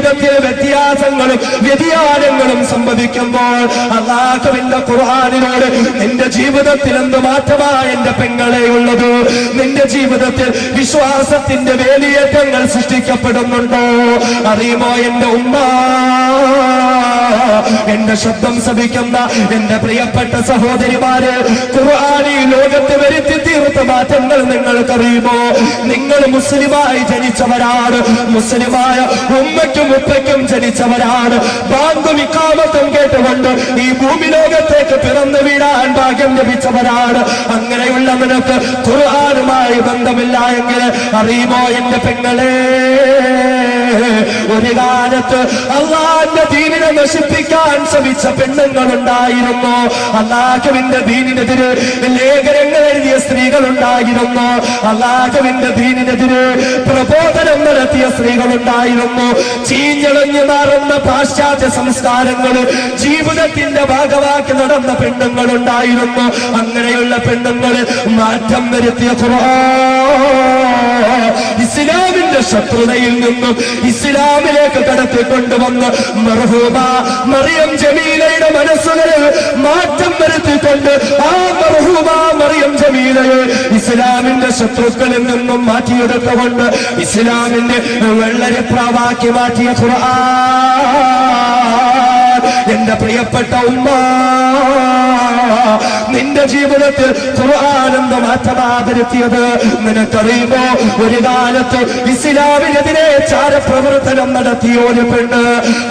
ജീവിതത്തിൽ വ്യതിയാനങ്ങളും സംഭവിക്കുമ്പോൾ അല്ലാഹുവിന്റെ ഖുർആനിനോട് നിന്റെ ജീവിതത്തിൽ എന്ത് മാറ്റമാണ് എന്റെ പെങ്ങളെ ഉള്ളത്? നിന്റെ ജീവിതത്തിൽ വിശ്വാസത്തിന്റെ വേലിയേറ്റങ്ങൾ സൃഷ്ടിക്കപ്പെടുന്നുണ്ടോ? അറിയുമോ എന്റെ ഉമ്മ, എന്റെ ശബ്ദം ശ്രവിക്കുന്ന എന്റെ പ്രിയപ്പെട്ട സഹോദരിമാര്, ഖുർആനി ലോകത്ത് വരുത്തി തീർത്ത മാറ്റങ്ങൾ നിങ്ങൾക്കറിയുമോ? നിങ്ങൾ മുസ്ലിമായി ജനിച്ചവരാണ്, മുസ്ലിമായ ഉമ്മയ്ക്കും ഉപ്പയ്ക്കും ജനിച്ചവരാണ്. ബാങ്കും ഇഖാമത്തും കേട്ടുകൊണ്ട് ഈ ഭൂമി ലോകത്തേക്ക് പിറന്നു വീഴാൻ ഭാഗ്യം ലഭിച്ചവരാണ്. അങ്ങനെയുള്ള നിനക്ക് ഖുർആനുമായി ബന്ധമില്ല എങ്കിൽ അറിയുമോ എന്റെ പെങ്ങളെ, ഒരു കാലത്ത് അല്ലാഹുവിന്റെ ദീനിനെ നശിപ്പിക്കാൻ ശ്രമിച്ച പെണ്ണുങ്ങളുണ്ടായിരുന്നു. അല്ലാഹുവിന്റെ ദീനിനെതിരെ ലേഖനങ്ങൾ എഴുതിയ സ്ത്രീകളുണ്ടായിരുന്നു. അല്ലാഹുവിന്റെ ദീനിനെതിരെ പ്രബോധനം നടത്തിയ സ്ത്രീകളുണ്ടായിരുന്നു. ചീഞ്ഞളഞ്ഞു മാറുന്ന പാശ്ചാത്യ സംസ്കാരങ്ങൾ ജീവിതത്തിന്റെ ഭാഗമാക്കി നടന്ന പെണ്ണുങ്ങളുണ്ടായിരുന്നു. അങ്ങനെയുള്ള പെണ്ണുങ്ങൾ മാറ്റം വരുത്തിയ ഖുർആൻ ഇസ്ലാമിന്റെ ശത്രുതയിൽ നിന്നും ഇസ്ലാമിലേക്ക് കടത്തിക്കൊണ്ടുവന്ന് മർഹൂമ മറിയം ജമീലയുടെ മനസ്സുകളിൽ മാറ്റം വരുത്തിക്കൊണ്ട് ആ മർഹൂമ മറിയം ജമീലയെ ഇസ്ലാമിന്റെ ശത്രുക്കളിൽ നിന്നും മാറ്റിയെടുത്തുകൊണ്ട് ഇസ്ലാമിന്റെ വെള്ളരിപ്രാവാക്കി മാറ്റിയ ഖുർആൻ എന്റെ പ്രിയപ്പെട്ട ഉമ്മ, നിന്റെ ജീവിതത്തിൽ ഖുർആൻ എന്ത് മാറ്റമാ വരുത്തിയത് നിനക്കറിയുമോ? ഒരു കാലത്ത് ഇസ്ലാമിനെതിരെ ചാരപ്രവർത്തനം നടത്തിയ ഒരു പെണ്ണ്,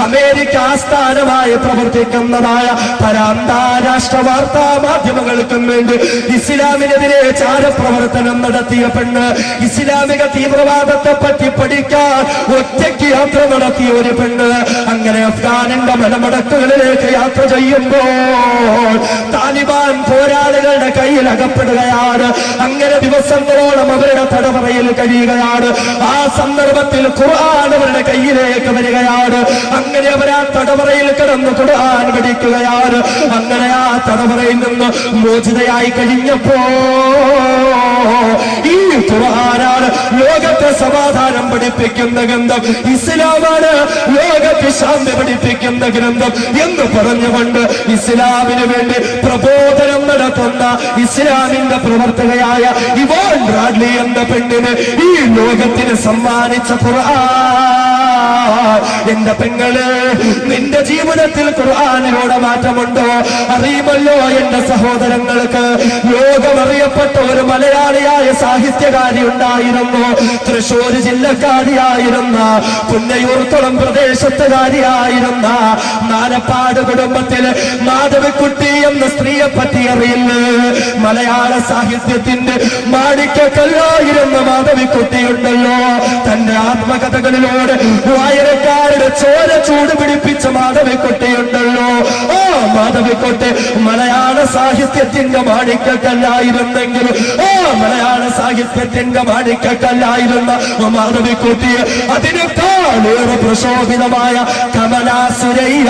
അമേരിക്ക ആസ്ഥാനമായി പ്രവർത്തിക്കുന്നതായ പല അന്താരാഷ്ട്ര വാർത്താ മാധ്യമങ്ങൾക്കും വേണ്ടി ഇസ്ലാമിനെതിരെ ചാരപ്രവർത്തനം നടത്തിയ പെണ്ണ്, ഇസ്ലാമിക തീവ്രവാദത്തെ പറ്റി പഠിക്കാൻ ഒറ്റയ്ക്ക് യാത്ര നടത്തിയ ഒരു പെണ്ണ്, അങ്ങനെ അഫ്ഗാനിന്റെ മലമടക്കുകളിലേക്ക് യാത്ര ചെയ്യുമ്പോൾ താലിബാൻ പോരാളികളുടെ കയ്യിൽ അകപ്പെടുകയാണ്. അങ്ങനെ ദിവസങ്ങളോളം അവരുടെ തടവറയിൽ കഴിയുകയാണ്. ആ സന്ദർഭത്തിൽ ഖുർആൻ അവരുടെ കയ്യിലേക്ക് വരികയാണ്. അങ്ങനെ അവർ ആ തടവറയിൽ കിടന്ന് ഖുർആൻ പഠിക്കുകയാണ്. അങ്ങനെ ആ തടവറയിൽ നിന്ന് മോചിതയായി കഴിഞ്ഞപ്പോ ഈ ഖുർആനാണ് ലോകത്തെ സമാധാനം പഠിപ്പിക്കുന്ന ഗ്രന്ഥം, ഇസ്ലാമാണ് ലോകത്തെ ശാന്തി പഠിപ്പിക്കുന്ന ഗ്രന്ഥം എന്ന് പറഞ്ഞുകൊണ്ട് ഇസ്ലാമിന് വേണ്ടി പ്രബോധനം നടത്തുന്ന ഇസ്ലാമിന്റെ പ്രവർത്തകയായ ഇവാൻ ബ്രാഡ്ലി എന്ന പെണ്ണിന് ഈ ലോകത്തിന് സമ്മാനിച്ച ഖുർആൻ. എന്റെ പെങ്ങള്, നിന്റെ ജീവിതത്തിൽ ഖുർആനിലൂടെ മാറ്റമുണ്ടോ? അറിയുമല്ലോ എന്റെ സഹോദരങ്ങൾക്ക്, ലോകമറിയപ്പെട്ട ഒരു മലയാളിയായ സാഹിത്യകാരി ഉണ്ടായിരുന്നു. തൃശ്ശൂർ ജില്ലക്കാരിയായിരുന്ന, പുന്നയൂർക്കുളം പ്രദേശത്തുകാരിയായിരുന്ന, നാലപ്പാട് കുടുംബത്തിലെ മാധവിക്കുട്ടി എന്ന സ്ത്രീയെ പറ്റി അറിയില്ല. മലയാള സാഹിത്യത്തിന്റെ മാണിക്യക്കല്ലായിരുന്ന മാധവിക്കുട്ടിയുണ്ടല്ലോ, തന്റെ ആത്മകഥകളിലൂടെ വായനക്കാരുടെ ചോര ചൂട് പിടിപ്പിച്ച മാധവിക്കുട്ടിയുണ്ടല്ലോ. ആ മാധവിക്കുട്ടി മലയാള സാഹിത്യത്തിന്റെ മാണിക്യക്കല്ലായിരുന്നെങ്കിലും, ആ മലയാള സാഹിത്യത്തിന്റെ മാണിക്യക്കല്ലായിരുന്ന മാധവിക്കുട്ടിയെ അതിനേക്കാളേറെ പ്രശോഭിതമായ കമലാസുരയ്യ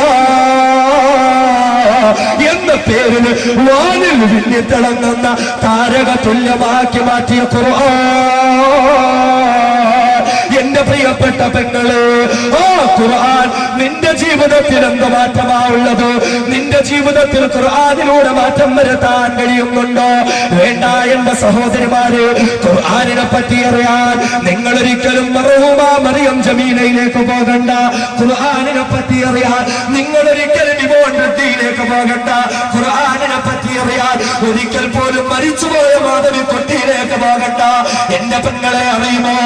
എന്ന പേരിന് വാനിൽ വിണ്ണിത്തിളങ്ങുന്ന താരക തുല്യമാക്കി മാറ്റിയ ഖുർആൻ. എന്റെ പ്രിയപ്പെട്ട പെങ്ങള്, ആ ഖുർആൻ നിന്റെ ജീവിതത്തിൽ എന്ത് മാറ്റമാണുള്ളത്? നിന്റെ ജീവിതത്തിൽ ഖുർആനിലൂടെ മാറ്റം വരുത്താൻ കഴിയുന്നുണ്ടോ? വേണ്ട എന്റെ സഹോദരിമാര്, ഖുർആനിനെ പറ്റി അറിയാൻ നിങ്ങൾ ഒരിക്കലും മർഹൂമ മറിയം ജമീലയിലേക്ക് പോകണ്ട. ഖുർആനിനെ പറ്റി അറിയാൻ നിങ്ങൾ ഒരിക്കലും ഇവാൻ ബ്രാഡ്ലിയിലേക്ക് പോകണ്ട. ഖുർആനിനെ പറ്റി അറിയാൻ ഒരിക്കൽ പോലും മരിച്ചുപോയ മാധവിക്കുട്ടിയിലേക്ക് പോകണ്ട. എന്റെ പെങ്ങളെ, അറിയുമോ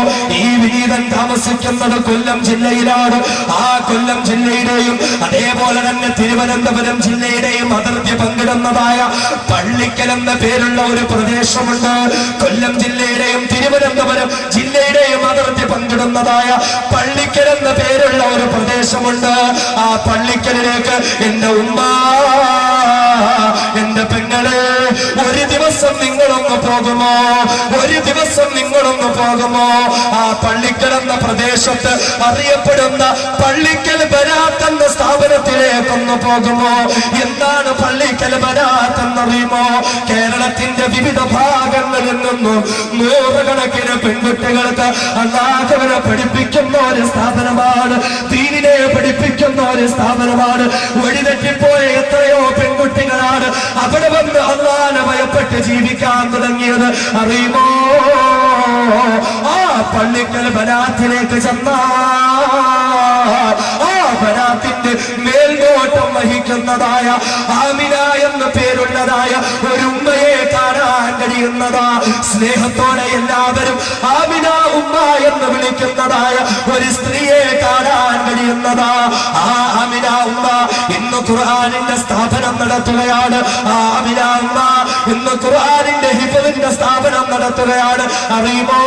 ഈ വിനീതൻ താമസിക്കുന്നത് കൊല്ലം ജില്ലയിലാണ്. ആ കൊല്ലം ജില്ലയുടെയും അതേപോലെ തന്നെ തിരുവനന്തപുരം ജില്ലയുടെയും അതിർത്തി പങ്കിടുന്നതായ പള്ളിക്കൽ എന്ന പേരുള്ള ഒരു പ്രദേശമുണ്ട്. കൊല്ലം ജില്ലയുടെയും തിരുവനന്തപുരം ജില്ലയുടെയും അതിർത്തി പങ്കിടുന്നതായ പള്ളിക്കൽ എന്ന പേരുള്ള ഒരു പ്രദേശമുണ്ട്. ആ പള്ളിക്കലിലേക്ക് എന്റെ ഉമ്മ, എന്റെ പെങ്ങള്, ഒരു ദിവസം നിങ്ങളൊന്ന് പോകുമോ? ഒരു ദിവസം നിങ്ങളൊന്ന് പോകുമോ? ആ പള്ളിക്കൽ എന്ന പ്രദേശത്ത് അറിയപ്പെടുന്ന പള്ളിക്കൽ ബരാത്ത് എന്ന സ്ഥാപനത്തിലേക്കൊന്ന് പോകുമോ? എന്താണ് പള്ളിക്കൽ ബരാത്ത് എന്നറിയുമോ? കേരളത്തിന്റെ വിവിധ ഭാഗങ്ങളിൽ നിന്നും നൂറുകണക്കിന് പെൺകുട്ടികൾക്ക് അല്ലാഹുവിനെ പഠിപ്പിക്കുന്ന ഒരു സ്ഥാപനമാണ്. ദീനിനെ പഠിപ്പിക്കുന്ന ഒരു സ്ഥാപനമാണ്. വഴിതെറ്റിപ്പോയ എത്രയോ പെൺകുട്ടികളാണ് അവിടെ വന്ന് അല്ലാഹുവിനെ ഭയപ്പെട്ട് ജീവിക്കാൻ തുടങ്ങിയത്. അറിയുമോ? ആ പള്ളിക്കൽ ബനാത്തിലേക്ക് ചെന്നാൽ ആ ബനാത്തിന്റെ മേൽനോട്ടം വഹിക്കുന്നതായ ആമിന എന്ന പേരുള്ളതായ ഒരു ഉമ്മയെ കാണാൻ കഴിയുന്നതാ. സ്നേഹത്തോടെ എല്ലാവരും ആമിന ഉമ്മ എന്ന് വിളിക്കുന്നതായ ഒരു സ്ത്രീയെ കാണാൻ കഴിയുന്നതാ. ആ ആമിന ഉമ്മ ഇന്ന് ഖുർആനിന്റെ സ്ഥാപനം നടത്തുകയാണ്. ആ ആമിന ഉമ്മ ഇന്ന് ഖുർആനിന്റെ ഹിഫ്ളിന്റെ സ്ഥാപനം നടത്തുകയാണ്. അറിയുമോ?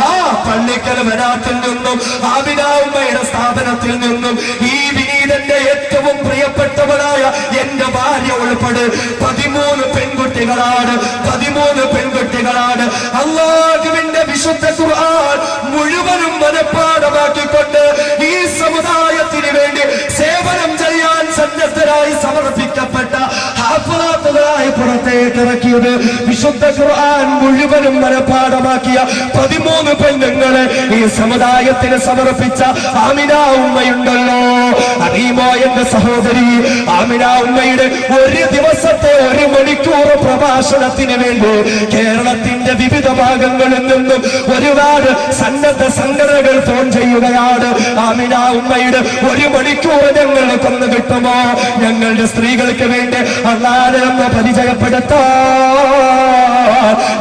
ആ പള്ളിക്കൽ ബനാത്തിൽ നിന്നും ആമിന ഉമ്മയുടെ സ്ഥാപനത്തിൽ നിന്നും ഈ വിനീതന്റെ ഏറ്റവും പ്രിയപ്പെട്ടവനായ എന്റെ ഭാര്യ ഉൾപ്പെടെ 13 പെൺകുട്ടികളാണ്. 13 പെൺകുട്ടികളാണ് അല്ലാഹുവിന്റെ വിശുദ്ധ ഖുർആൻ മുഴുവനും മനഃപ്പാഠമാക്കിക്കൊണ്ട് ഈ സമുദായത്തിന് വേണ്ടി സേവനം ചെയ്യാൻ സന്നദ്ധരായി സമർപ്പിക്കപ്പെട്ട ഹാഫിളാത്തുകളായി പുറത്തേക്ക് ഇറക്കിയത്. വിശുദ്ധ ഖുർആൻ മുഴുവനും മനഃപ്പാഠമാക്കിയ 13 പെണ്ണുങ്ങളെ ഈ സമുദായത്തിന് സമർപ്പിച്ച ആമിന ഉമ്മയുണ്ടല്ലോ. അറിയുമോ എന്റെ സഹോദരി? ആമിന ഉമ്മയുടെ ഒരു ദിവസത്തെ 1 മണിക്കൂർ പ്രഭാഷണത്തിന് വേണ്ടി കേരളത്തിന്റെ വിവിധ ഭാഗങ്ങളിൽ നിന്നും ഒരുപാട് സന്നദ്ധ സംഘടനകൾ ഫോൺ ചെയ്യുകയാണ്. ആമിന ഉമ്മയുടെ 1 മണിക്കൂർ ഞങ്ങൾക്കൊന്ന് കിട്ടുമോ? ഞങ്ങളുടെ സ്ത്രീകൾക്ക് വേണ്ടി അല്ലാഹുവിനെ ഒന്ന് പരിചയപ്പെടുത്താൻ,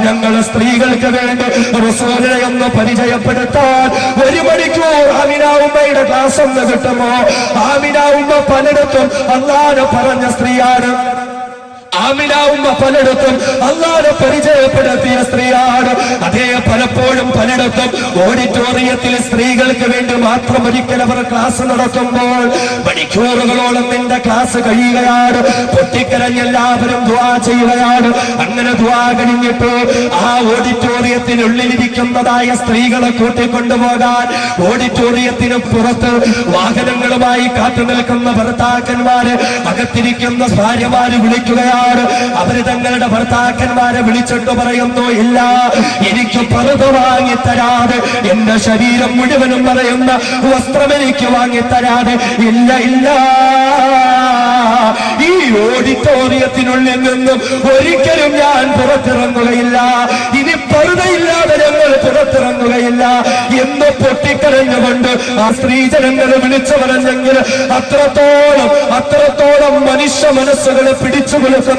ഞങ്ങളുടെ സ്ത്രീകൾക്ക് വേണ്ടി റസൂലിനെ ഒന്ന് പരിചയപ്പെടുത്താൻ 1 മണിക്കൂർ ആമിന ഉമ്മയുടെ ക്ലാസ് ഒന്ന് കിട്ടുമോ? ആമിന ഉമ്മ പലയിടത്തും അല്ലാഹുവിനെ പറഞ്ഞ സ്ത്രീയാണ്. ആമിന ഉമ്മ പലയിടത്തും അല്ലാഹുവിനെ പരിചയപ്പെടുത്തിയ സ്ത്രീയാണ്. അതേ പലപ്പോഴും പലയിടത്തും ഓഡിറ്റോറിയത്തിൽ സ്ത്രീകൾക്ക് വേണ്ടി മാത്രം ഒരിക്കൽ അവർ ക്ലാസ് നടത്തുമ്പോൾ മണിക്കൂറുകളോളം നിന്റെ ക്ലാസ് കഴിയുകയാണ്. പൊട്ടിക്കരഞ്ഞ് എല്ലാവരും ദുആ ചെയ്യുകയാണ്. അങ്ങനെ ദുആ കഴിഞ്ഞിട്ട് ആ ഓഡിറ്റോറിയത്തിനുള്ളിലിരിക്കുന്നതായ സ്ത്രീകളെ കൂട്ടിക്കൊണ്ടുപോകാൻ ഓഡിറ്റോറിയത്തിന് പുറത്ത് വാഹനങ്ങളുമായി കാത്തു നിൽക്കുന്ന ഭർത്താക്കന്മാര് അകത്തിരിക്കുന്ന ഭാര്യമാര് വിളിക്കുകയാണ്. അവര് തങ്ങളുടെ ഭർത്താക്കന്മാരെ വിളിച്ചിട്ട് പറയുന്നു, ഇല്ല, എനിക്ക് പർദ്ദ വാങ്ങിത്തരാതെ, എന്റെ ശരീരം മുഴുവനും പറയുന്ന വസ്ത്രം എനിക്ക് വാങ്ങിത്തരാതെ, ഇല്ല ഇല്ല, ഈ ഓഡിറ്റോറിയത്തിനുള്ളിൽ നിന്നും ഒരിക്കലും ഞാൻ പുറത്തിറങ്ങുകയില്ല, ഇനി പർദ്ദയില്ലാതെ ഞങ്ങൾ പുറത്തിറങ്ങുകയില്ല എന്ന് പൊട്ടിക്കരഞ്ഞുകൊണ്ട് ആ സ്ത്രീജനങ്ങളെ വിളിച്ചു പറഞ്ഞെങ്കിൽ അത്രത്തോളം മനുഷ്യ മനസ്സുകളെ പിടിച്ചു കൊടുക്കുന്ന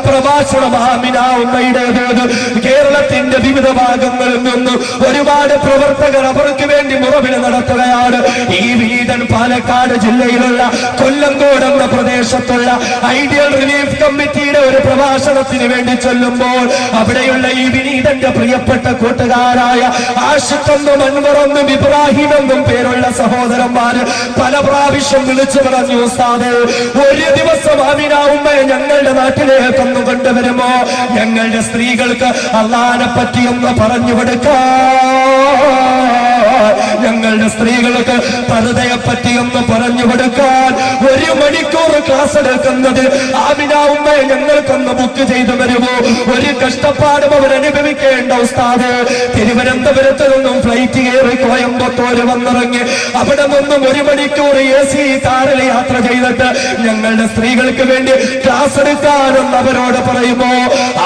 പ്രഭാഷണം ആമിന ഉമ്മയുടേത്. കേരളത്തിന്റെ വിവിധ ഭാഗങ്ങളിൽ നിന്നും ഒരുപാട് പ്രവർത്തകർ അവർക്ക് വേണ്ടി മുറവിളി നടത്തുകയാണ്. ഈ വിനീതൻ പാലക്കാട് ജില്ലയിലുള്ള കൊല്ലങ്കോട് എന്ന പ്രദേശത്തുള്ള ഐഡിയൽ റിലീഫ് കമ്മിറ്റിയുടെ ഒരു പ്രഭാഷണത്തിന് വേണ്ടി ചൊല്ലുമ്പോൾ അവിടെയുള്ള ഈ വിനീതന്റെ പ്രിയപ്പെട്ട കൂട്ടുകാരായ ആഷിഖെന്നും അൻവറെന്നും ഇബ്രാഹിം എന്നും പേരുള്ള സഹോദരന്മാര് പല പ്രാവശ്യം വിളിച്ചു പറഞ്ഞു, ഉസ്താദേ, ഒരു ദിവസം ആമിന ഉമ്മയെ ഞങ്ങളുടെ നാട്ടിലേക്കൊന്ന് കൊണ്ടുവരുമോ? ഞങ്ങളുടെ സ്ത്രീകൾക്ക് അല്ലാഹുവിനെ പറ്റിയൊന്ന് പറഞ്ഞു കൊടുക്കാൻ, ഞങ്ങളുടെ സ്ത്രീകൾക്ക് പർദ്ദയെ പറ്റിയൊന്ന് പറഞ്ഞു കൊടുക്കാൻ 1 മണിക്കൂർ ക്ലാസ് എടുക്കുന്നത് ആമിന ഉമ്മയെ ഞങ്ങൾക്കൊന്ന് ബുക്ക് ചെയ്തു വരുമോ? ഒരു കഷ്ടപ്പാടും അവർ അനുഭവിക്കേണ്ട ഉസ്താദ്. തിരുവനന്തപുരത്ത് നിന്നും ഫ്ലൈറ്റ് കയറി കോയമ്പത്തൂര് വന്നിറങ്ങി അവിടെ നിന്നും 1 മണിക്കൂർ AC കാറിൽ യാത്ര ചെയ്തിട്ട് ഞങ്ങളുടെ സ്ത്രീകൾക്ക് വേണ്ടി ക്ലാസ് എടുക്കാനെന്ന് അവരോട് പറയുമോ?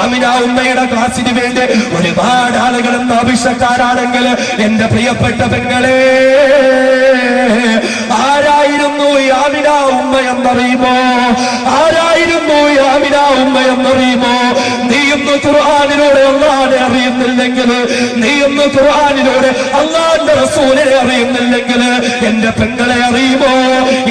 ആമിന ഉമ്മയുടെ ക്ലാസ്സിന് വേണ്ടി ഒരുപാട് ആളുകൾ എന്ന ആവശ്യക്കാരാണെങ്കിൽ എന്റെ പ്രിയപ്പെട്ട പെങ്ങളെ, ആരായിരുന്നു ഈ ആമിന ഉമ്മ എന്നറിയുമോ? ആരായിരുന്നു ഈ ആമിന ഉമ്മ എന്നറിയുമോ? നീയൊന്ന് ഖുർആനിലൂടെ അല്ലാഹുവിനെ അറിയുന്നില്ലെങ്കിൽ, നീയൊന്ന് ഖുർആനിലൂടെ അല്ലാഹുവിന്റെ റസൂലിനെ അറിയുന്നില്ലെങ്കിൽ എന്റെ പെങ്ങളെ അറിയുമോ?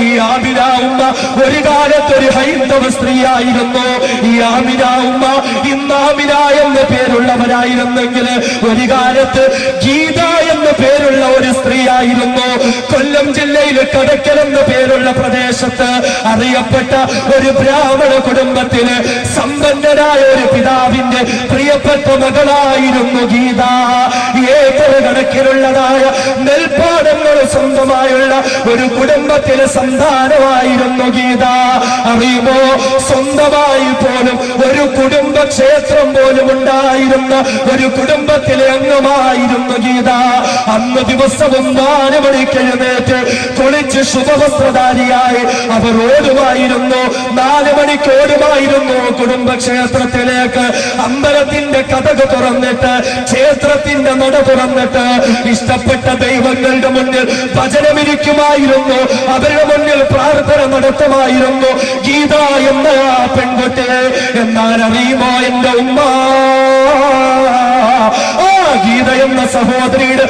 ഈ ആമിന ഉമ്മ ഒരു കാലത്ത് ഒരു ഹൈന്ദവ സ്ത്രീയായിരുന്നു. ഈ ആമിന ഉമ്മ ഇന്ന് ആമിന എന്ന പേരുള്ളവരായിരുന്നെങ്കിൽ ഒരു കാലത്ത് ഗീത എന്ന പേരുള്ള ഒരു സ്ത്രീയായിരുന്നു. കൊല്ലം ജില്ലയിൽ കടക്കൽ എന്ന പേരുള്ള പ്രദേശത്ത് അറിയപ്പെട്ട ഒരു ബ്രാഹ്മണ കുടുംബത്തിന് സമ്പന്നരായ ഒരു പിതാവിന്റെ പ്രിയപ്പെട്ട മകളായിരുന്നു ഗീത. ഏക്കർ കണക്കിലുള്ളതായ നെൽപ്പാടങ്ങൾ സ്വന്തമായുള്ള ഒരു കുടുംബത്തിലെ സന്താനമായിരുന്നു ഗീത. അറിയുമോ? സ്വന്തമായി പോലും ഒരു കുടുംബ ക്ഷേത്രം പോലും ഉണ്ടായിരുന്ന ഒരു കുടുംബത്തിലെ അംഗമായിരുന്നു ഗീത. അന്ന് ദിവസവും 4 മണിക്ക് എഴുന്നേറ്റ് കുളിച്ച് ധരിച്ച് ശുഭവസ്ത്രധാരിയായി അവർ ഓടുമായിരുന്നു. 4 മണിക്ക് ഓടുമായിരുന്നു കുടുംബക്ഷേത്രത്തിലേക്ക്. അമ്പലത്തിന്റെ കതക് തുറന്നിട്ട്, ക്ഷേത്രത്തിന്റെ നട തുറന്നിട്ട് ഇഷ്ടപ്പെട്ട ദൈവങ്ങളുടെ മുന്നിൽ ഭജനമിരിക്കുമായിരുന്നു. അവരുടെ മുന്നിൽ പ്രാർത്ഥന നടത്തുമായിരുന്നു. ഗീത എന്ന ആ പെൺകുട്ടിയെ എന്നാൽ അറിയുമോ എന്റെ ഉമ്മ? ഗീത എന്ന സഹോദരിയുടെ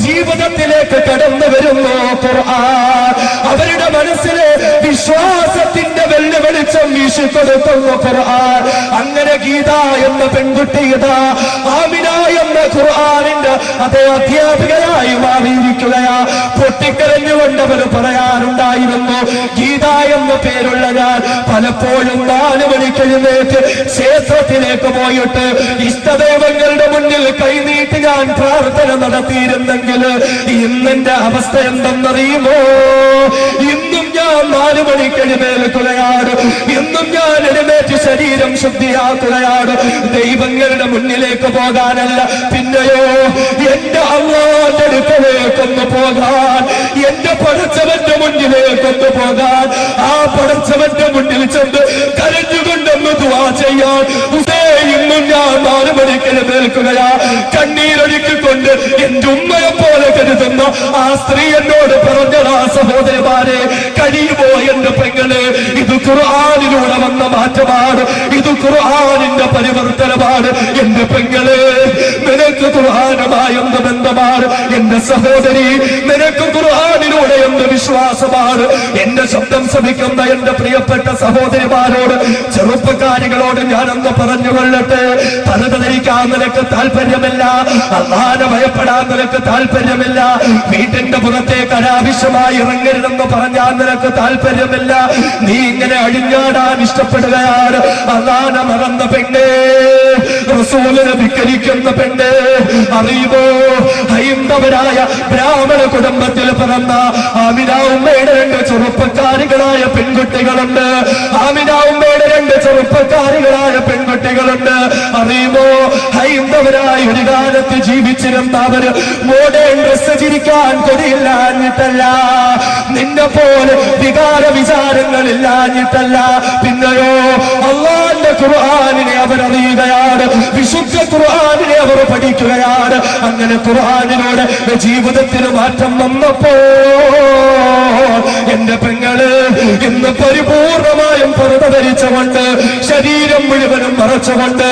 ജീവിതത്തിലേക്ക് കടന്നു വരുന്നു ഖുർആൻ. അവരുടെ മനസ്സിലെ വിശ്വാസത്തിന്റെ വെള്ളിവെളിച്ചം വീശിക്കൊടുക്കുന്നു ഖുർആൻ. അങ്ങനെ ഗീത എന്ന പെൺകുട്ടി ഇതാ ആമിന എന്ന ഖുർആനിന്റെ അതേ അധ്യാപികയായി മാറിയിരിക്കുകയാ. പൊട്ടിക്കരഞ്ഞുകൊണ്ട് അവർ പറയാറുണ്ടായിരുന്നു, ഗീത എന്ന പേരുള്ള ഞാൻ പലപ്പോഴും 4 മണിക്ക് എഴുന്നേറ്റ് ക്ഷേത്രത്തിലേക്ക് പോയിട്ട് ഇഷ്ടദൈവങ്ങളുടെ മുന്നിൽ കൈനീട്ടി ഞാൻ പ്രാർത്ഥന നടത്തിയിരുന്നെങ്കിൽ ഇന്നെന്റെ അവസ്ഥ എന്തെന്നറിയുമോ? ഇന്നും ഞാൻ 4 മണിക്ക് എഴുന്നേൽക്കുകയാണ്. ഇന്നും ഞാൻ എഴുന്നേറ്റ് ശരീരം ശുദ്ധിയാക്കുകയാണ്. ദൈവങ്ങളുടെ മുന്നിലേക്ക് പോകാനല്ല, പിന്നെയോ എന്റെ അല്ലാഹുവിന്റെ അടുക്കലേക്കൊന്ന് പോകാൻ, എന്റെ പടച്ചവന്റെ മുന്നിലേക്കൊന്ന് പോകാൻ, ആ പടച്ചവന്റെ മുന്നിൽ ചെന്ന് കരഞ്ഞുകൊണ്ടൊന്ന് ദുആ ചെയ്യാൻ ഇന്നും ഞാൻ 4 മണിക്ക് എഴുന്നേൽക്കുകയാ. കണ്ണീരൊഴുക്കിക്കൊണ്ട് എന്റെ ഉമ്മയെ പോലെ കരുതുന്ന ആ സ്ത്രീ എന്നോട് പറഞ്ഞതാ, സഹോദരന്മാരെ, കഴിയുമോ എന്റെ പെങ്ങളെ? ഇത് ഖുർആനിലൂടെ വന്ന മാറ്റമാണ്, ഇത് ഖുർആനിന്റെ പരിവർത്തനമാണ്. എന്റെ പെങ്ങളെ, നിനക്ക് ഖുർആനുമായി എന്ത് ബന്ധമാണ്? എന്റെ സഹോദരി, നിനക്ക് ഖുർആനിലൂടെ എന്ത് വിശ്വാസമാണ്? എന്റെ ശബ്ദം ശ്രമിക്കുന്ന എന്റെ പ്രിയപ്പെട്ട സഹോദരിമാരോട്, ചെറുപ്പക്കാരികളോട് ഞാനൊന്ന് പറഞ്ഞുകൊള്ളട്ടെ. പലത് ധരിക്കാൻ നിനക്ക് താല്പര്യമില്ല, അല്ലാഹുവിനെ ഭയപ്പെടാൻ നിനക്ക് താല്പര്യമില്ല, വീട്ടിന്റെ പുറത്തേക്ക് അനാവശ്യമായി ഇറങ്ങരുതെന്ന് പറഞ്ഞാൽ നിനക്ക് താല്പര്യമില്ല, നീ ഇങ്ങനെ അഴിഞ്ഞാടാൻ ഇഷ്ടപ്പെടുകയാണ്. അല്ലാഹുവിനെ മറന്ന പെണ്ണേ, റസൂലിനെ ധിക്കരിക്കുന്ന പെണ്ണേ, അറിയുമോ? ഹൈന്ദവരായ ബ്രാഹ്മണ കുടുംബത്തിൽ പിറന്ന ആമിന ഉമ്മയുടെ 2 ചെറുപ്പക്കാരികളായ പെൺകുട്ടികളുണ്ട്. ആമിന ഉമ്മയുടെ 2 ചെറുപ്പക്കാരികളായ പെൺകുട്ടികളുണ്ട്. അറിയുമോ? ഹൈന്ദവരായ ഒരു കാലത്ത് ജീവിച്ചിരുന്ന അവര് മോഡേൺ ഡ്രസ് ചിരിക്കാൻ കൊതിയില്ലാഞ്ഞിട്ടല്ല, നിന്നെ പോലെ വികാര വിചാരങ്ങളില്ലാഞ്ഞിട്ടല്ല, പിന്നെയോ അല്ലാഹുവിന്റെ ഖുർആനിനെ അവരറിയുകയാണ്, വിശുദ്ധ ഖുർആനിനെ അവർ പഠിക്കുകയാണ്. അങ്ങനെ ഖുർആനിലൂടെ ജീവിതത്തിന് മാറ്റം വന്നപ്പോ എന്റെ പെങ്ങള് ഇന്ന് പരിപൂർണമായും പുറത ധരിച്ചുകൊണ്ട് ശരീരം മുഴുവനും മറച്ചുകൊണ്ട്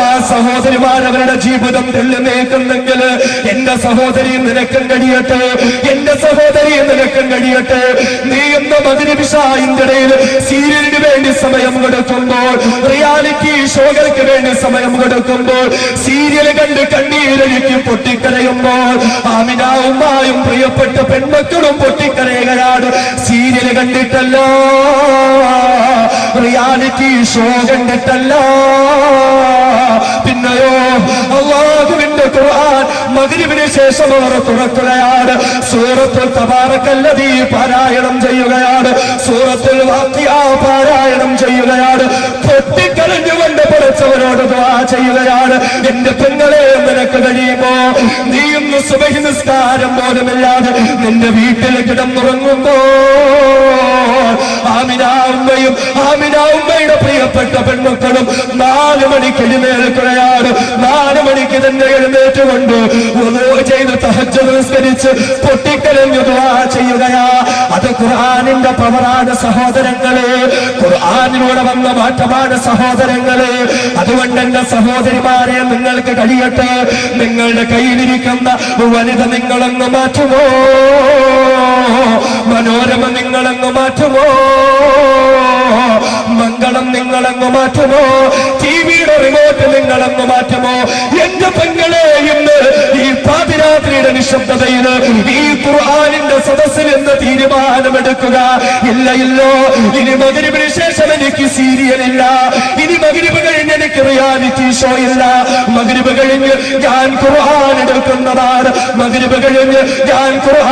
ആ സഹോദരിമാരവരുടെ ജീവിതം തെളിഞ്ഞേക്കുന്നെങ്കിൽ എന്റെ സഹോദരി നിനക്കും കഴിയട്ടെ, എന്റെ സഹോദരി നിനക്കും കഴിയട്ടെ. നീ എന്ന മഗ്‌രിബിന്റെ ഇടയിൽ സീരിയലിന് വേണ്ടി സമയം കൊടുക്കുമ്പോൾ, റിയാലിറ്റി ഷോകൾക്ക് വേണ്ടി സമയം കൊടുക്കുമ്പോൾ, സീരിയൽ കണ്ട് കണ്ണീരൊഴുക്കി പൊട്ടിക്കരയുമ്പോൾ ആമിന ഉമ്മയും പ്രിയപ്പെട്ട പെൺമക്കളും പൊട്ടിക്കരയുകയാണ്. സീരിയൽ കണ്ടിട്ടല്ല, റിയാലിറ്റി ഷോ കണ്ടിട്ടല്ല, പിന്നെയോ അല്ലാഹുവിന്റെ ഖുർആൻ മഗ്‌രിബിന് ശേഷം അവർ തുറക്കുകയാണ്. സൂറത്തുൽ തബാറക്കല്ലദീ പാരായണം ചെയ്യുകയാണ്, സൂറത്തുൽ വാഖിഅ പാരായണം ചെയ്യുകയാണ്. പൊട്ടിക്കരഞ്ഞുകൊണ്ട് പഠിച്ചവരോട് ദുആ ചെയ്യുകയാണ്. എന്റെ പെങ്ങളെ, നിനക്ക് കഴിയുമോ? നീ ഇന്ന് സുബഹി നിസ്കാരം പോലുമില്ലാതെ നിന്റെ വീട്ടിൽ കിടന്നുറങ്ങുമ്പോ ആമിന ഉമ്മയും ആമിന ഉമ്മയുടെ പ്രിയപ്പെട്ട പെൺമക്കളും 4 മണിക്ക് എഴുന്നേൽക്കുകയാണ്. 4 മണിക്ക് തന്നെ എഴുന്നേറ്റുകൊണ്ട് വുളൂ ചെയ്ത് തഹജ്ജുദ് നിസ്കരിച്ച് പൊട്ടിക്കരഞ്ഞു ദുആ ചെയ്യുകയാ. അത് ഖുർആനിന്റെ പവറാണ് സഹോദരങ്ങളെ, ഖുർആനിലൂടെ വന്ന മാറ്റമാണ് സഹോദരങ്ങളെ. അതുകൊണ്ട് എന്റെ സഹോദരിമാരെ, നിങ്ങൾക്ക് കഴിയട്ടെ, നിങ്ങളുടെ കയ്യിലിരിക്കുന്ന വനിത നിങ്ങളങ്ങ് മാറ്റുമോ? മനോരമ നിങ്ങളങ്ങ് മാറ്റുമോ? മംഗളം നിങ്ങളങ്ങ് മാറ്റുമോ? ടിവിയുടെ റിമോട്ട് നിങ്ങളങ്ങ് മാറ്റുമോ? എന്റെ പെങ്ങളെ, ഇന്ന് ഈ പാതിരാത്രിയുടെ നിശബ്ദതയിൽ ഈ ഖുർആനിന്റെ സദസ്സിൽ എന്ന് തീരുമാനമെടുക്കുക. ഇല്ല, ഇല്ലോ, ഇനി മഗ്‌രിബിന് ശേഷം എനിക്ക് സീരിയൽ ഇല്ല, ഇനി മഗ്‌രിബ് കഴിഞ്ഞ് എനിക്ക് റിയാലിറ്റി ഷോ ഇല്ല, മഗ്‌രിബ് കഴിഞ്ഞ് ഞാൻ ഖുർആൻ എടുക്കുന്നതാണ്, മഗ്‌രിബ് കഴിഞ്ഞ് ഞാൻ ഖുർആൻ